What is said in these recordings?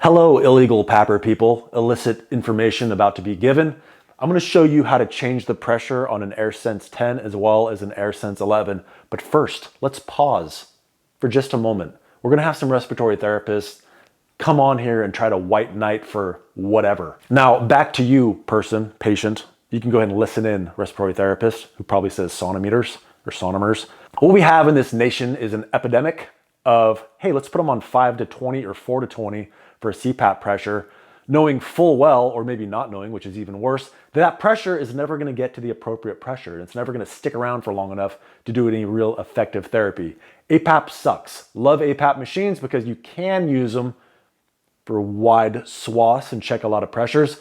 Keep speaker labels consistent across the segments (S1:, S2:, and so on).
S1: Hello, illegal PAPper people. Illicit information about to be given. I'm going to show you how to change the pressure on an AirSense 10 as well as an AirSense 11. But first, let's pause for just a moment. We're going to have some respiratory therapists come on here and try to white knight for whatever. Now, back to you, person, patient. You can go ahead and listen in, respiratory therapist, who probably says sonometers or sonomers. What we have in this nation is an epidemic of, hey, let's put them on 5 to 20 or 4 to 20 for a CPAP pressure, knowing full well, or maybe not knowing, which is even worse, that pressure is never going to get to the appropriate pressure. And it's never going to stick around for long enough to do any real effective therapy. APAP sucks. Love APAP machines because you can use them for wide swaths and check a lot of pressures,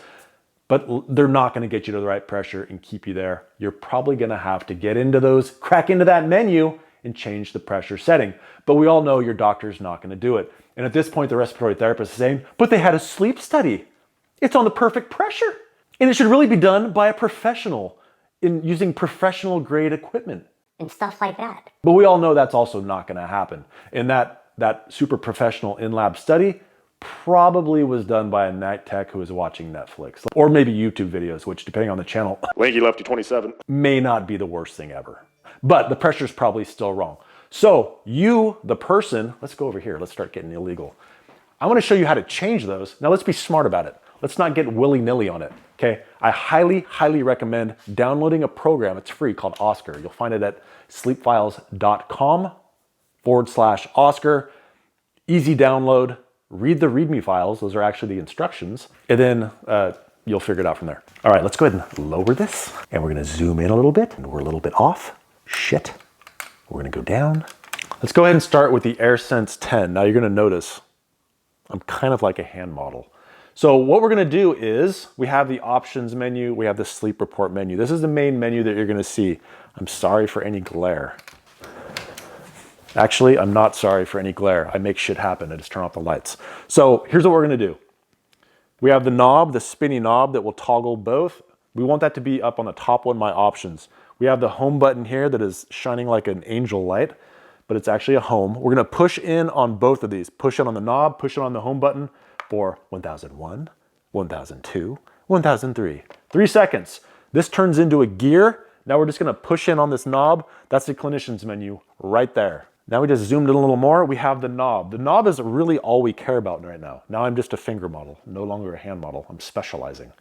S1: but they're not going to get you to the right pressure and keep you there. You're probably going to have to get into those, crack into that menu and change the pressure setting. But we all know your doctor's not going to do it. And at this point, the respiratory therapist is saying, but they had a sleep study. It's on the perfect pressure. And it should really be done by a professional in using professional grade equipment.
S2: And stuff like that.
S1: But we all know that's also not going to happen. And that super professional in-lab study probably was done by a night tech who was watching Netflix. Or maybe YouTube videos, which depending on the channel,
S3: Lanky Lefty 27,
S1: may not be the worst thing ever. But the pressure's probably still wrong. So you, the person, let's go over here. Let's start getting illegal. I want to show you how to change those. Now let's be smart about it. Let's not get willy-nilly on it, okay? I highly, highly recommend downloading a program. It's free called Oscar. You'll find it at sleepfiles.com/Oscar. Easy download. Read the README files. Those are actually the instructions. And then you'll figure it out from there. All right, let's go ahead and lower this. And we're going to zoom in a little bit. And we're a little bit off. Shit. We're going to go down. Let's go ahead and start with the AirSense 10. Now you're going to notice I'm kind of like a hand model. So what we're going to do is we have the options menu. We have the sleep report menu. This is the main menu that you're going to see. I'm sorry for any glare. Actually, I'm not sorry for any glare. I make shit happen. I just turn off the lights. So here's what we're going to do. We have the knob, the spinny knob that will toggle both. We want that to be up on the top one, my options. We have the home button here that is shining like an angel light, but it's actually a home. We're going to push in on both of these. Push it on the knob, push it on the home button for 1001, 1002, 1003. 3 seconds. This turns into a gear. Now we're just going to push in on this knob. That's the Clinicians menu right there. Now we just zoomed in a little more. We have the knob. The knob is really all we care about right now. Now I'm just a finger model, no longer a hand model. I'm specializing.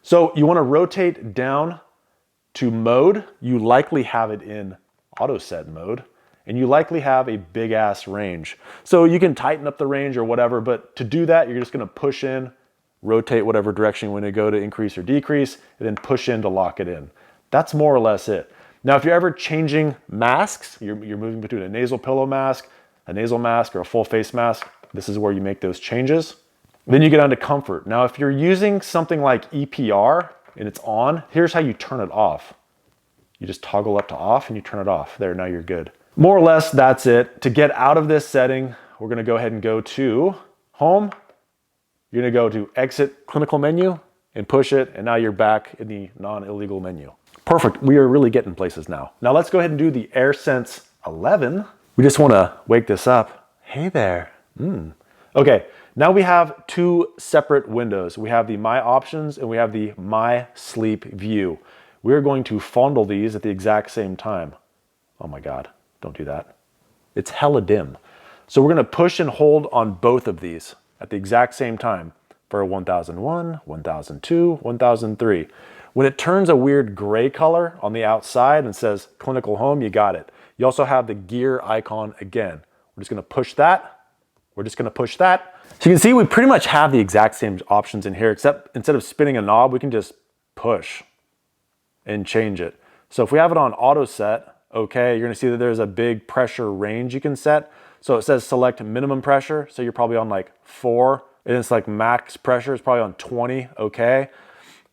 S1: So you want to rotate down to mode. You likely have it in auto set mode, and you likely have a big ass range. So you can tighten up the range or whatever, but to do that, you're just going to push in, rotate whatever direction you want to go to increase or decrease, and then push in to lock it in. That's more or less it. Now, if you're ever changing masks, you're moving between a nasal pillow mask, a nasal mask, or a full face mask, this is where you make those changes. Then you get onto comfort. Now, if you're using something like EPR and it's on, here's how you turn it off. You just toggle up to off and you turn it off. There, now you're good. More or less, that's it. To get out of this setting, we're gonna go ahead and go to home. You're gonna go to exit clinical menu and push it, and now you're back in the non-illegal menu. Perfect, we are really getting places now. Now let's go ahead and do the AirSense 11. We just wanna wake this up. Hey there. Okay, now we have two separate windows. We have the My Options and we have the My Sleep View. We're going to fondle these at the exact same time. Oh my God, don't do that. It's hella dim. So we're gonna push and hold on both of these at the exact same time for 1001, 1002, 1003. When it turns a weird gray color on the outside and says clinical home, you got it. You also have the gear icon again. We're just gonna push that. We're just gonna push that. So you can see we pretty much have the exact same options in here, except instead of spinning a knob, we can just push and change it. So if we have it on auto set, okay, you're gonna see that there's a big pressure range you can set. So it says select minimum pressure. So you're probably on like 4, and it's like max pressure is probably on 20, okay.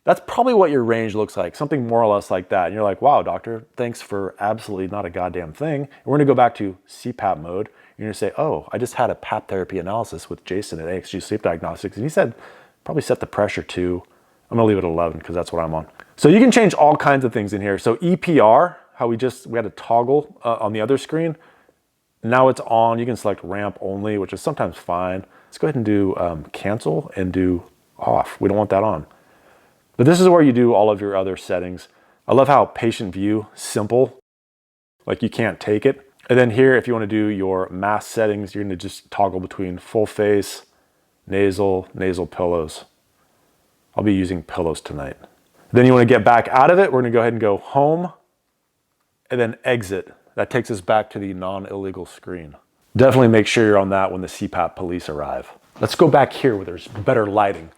S1: That's probably what your range looks like, something more or less like that. And you're like, wow, doctor, thanks for absolutely not a goddamn thing. And we're gonna go back to CPAP mode. You're gonna say, oh, I just had a PAP therapy analysis with Jason at AXG Sleep Diagnostics, and he said, probably set the pressure to, I'm gonna leave it at 11 because that's what I'm on. So you can change all kinds of things in here. So EPR, how we had a toggle on the other screen. Now it's on, you can select ramp only, which is sometimes fine. Let's go ahead and do cancel and do off. We don't want that on. But this is where you do all of your other settings. I love how patient view, simple, like you can't take it. And then here, if you want to do your mask settings, you're going to just toggle between full face, nasal pillows. I'll be using pillows tonight. Then you want to get back out of it. We're going to go ahead and go home and then exit. That takes us back to the non-illegal screen. Definitely make sure you're on that when the CPAP police arrive. Let's go back here where there's better lighting.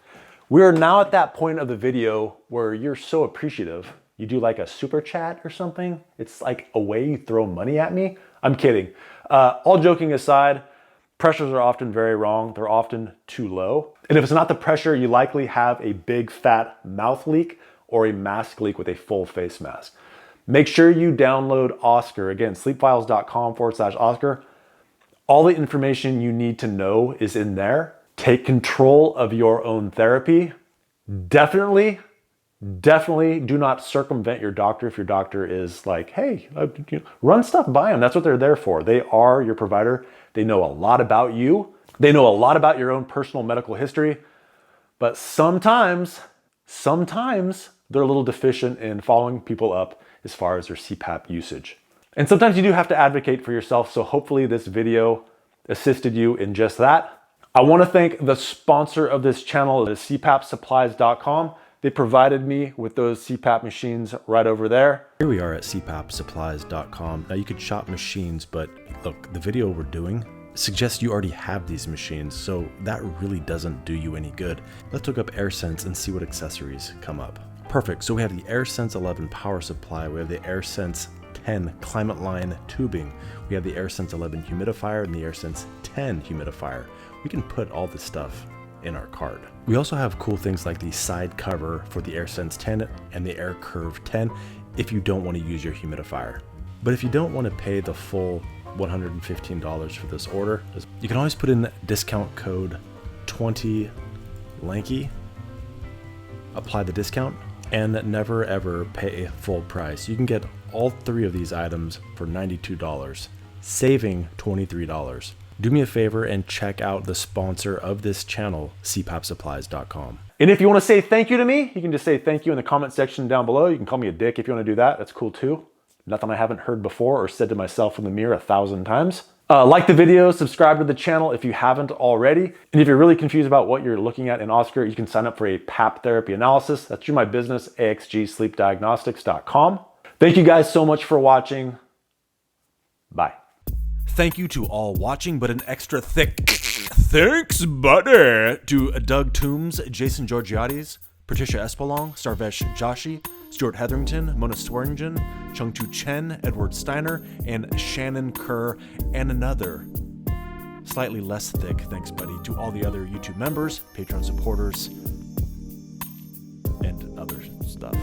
S1: We are now at that point of the video where you're so appreciative. You do like a super chat or something. It's like a way you throw money at me. I'm kidding. All joking aside, pressures are often very wrong. They're often too low. And if it's not the pressure, you likely have a big fat mouth leak or a mask leak with a full face mask. Make sure you download Oscar. Again, sleepfiles.com/Oscar. All the information you need to know is in there. Take control of your own therapy. Definitely do not circumvent your doctor if your doctor is like, hey, run stuff by them. That's what they're there for. They are your provider. They know a lot about you. They know a lot about your own personal medical history. But sometimes they're a little deficient in following people up as far as their CPAP usage. And sometimes you do have to advocate for yourself. So hopefully this video assisted you in just that. I want to thank the sponsor of this channel, is CPAPsupplies.com. They provided me with those CPAP machines right over there.
S2: Here we are at CPAPsupplies.com. Now you could shop machines, but look, the video we're doing suggests you already have these machines, so that really doesn't do you any good. Let's look up AirSense and see what accessories come up. Perfect, so we have the AirSense 11 power supply, we have the AirSense 10 climate line tubing, we have the AirSense 11 humidifier and the AirSense 10 humidifier. We can put all this stuff in our cart. We also have cool things like the side cover for the AirSense 10 and the AirCurve 10 if you don't want to use your humidifier. But if you don't want to pay the full $115 for this order, you can always put in discount code 20lanky, apply the discount, and never ever pay full price. You can get all three of these items for $92, saving $23. Do me a favor and check out the sponsor of this channel, CPAPsupplies.com.
S1: And if you want to say thank you to me, you can just say thank you in the comment section down below. You can call me a dick if you want to do that. That's cool too. Nothing I haven't heard before or said to myself in the mirror 1,000 times. Like the video, subscribe to the channel if you haven't already. And if you're really confused about what you're looking at in Oscar, you can sign up for a PAP therapy analysis. That's through my business, axgsleepdiagnostics.com. Thank you guys so much for watching. Bye.
S2: Thank you to all watching, but an extra thick thanks, buddy, to Doug Toombs, Jason Georgiades, Patricia Espelong, Sarvesh Joshi, Stuart Hetherington, Mona Swearingen, Chungtu Chen, Edward Steiner, and Shannon Kerr, and another slightly less thick thanks, buddy, to all the other YouTube members, Patreon supporters, and other stuff.